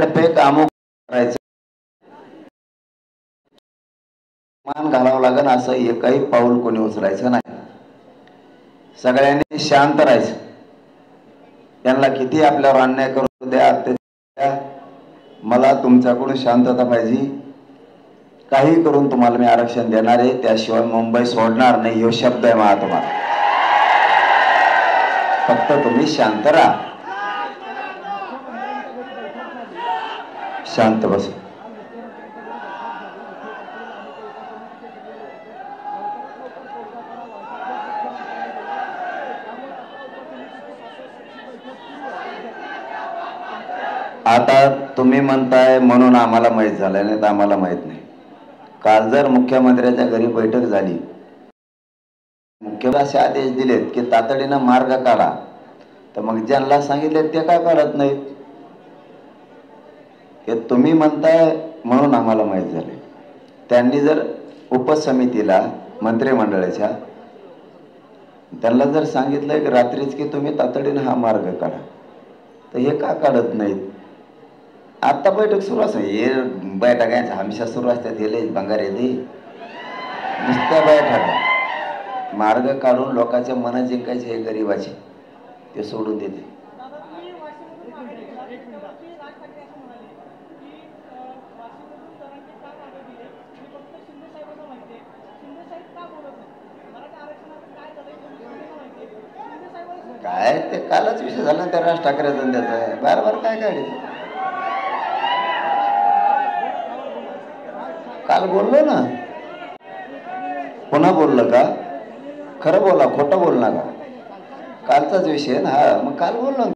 पे काम करायचं मान घालावं लागेल असं एकही पाऊल कोणी उचलायचं नाही. सगळ्यांनी शांत राहायचं. त्यांना किती आपल्यावर अन्याय करू द्या, मला तुमच्याकडून शांतता पाहिजे. काही करून तुम्हाला मी आरक्षण देणार आहे, त्याशिवाय मुंबई सोडणार नाही. यो शब्द आहे माझा तुम्हाला. फक्त तुम्ही शांत राहा. शांत बस. आता तुम्ही म्हणताय म्हणून आम्हाला माहित झालं नाही, तर आम्हाला माहित नाही. काल जर मुख्यमंत्र्याच्या घरी बैठक झाली, मुख्यमंत्री असे आदेश दिलेत की तातडीनं मार्ग काढा, तर मग ज्यांना सांगितले ते काय करत नाहीत? हे तुम्ही म्हणताय म्हणून आम्हाला माहित झाले. त्यांनी जर उपसमितीला मंत्रिमंडळाच्या त्यांना जर सांगितलंय की रात्रीच की तुम्ही तातडीनं हा मार्ग काढा, तर हे का काढत नाहीत? आता बैठक सुरू असते, हे बैठकांच्या हमेशा सुरू असतात. हे लई भंगार येते नुसत्या बैठका. मार्ग काढून लोकांचे मन जिंकायचे हे गरीबाचे, ते सोडून देते. काय ते कालच विषय झाला त्या राज ठाकरेचा त्याचा बार काय काढायचं. काल बोललो ना, पुन्हा बोललं का? खरं बोला, खोटं बोल नका. कालचाच विषय ना. मग काल बोललो.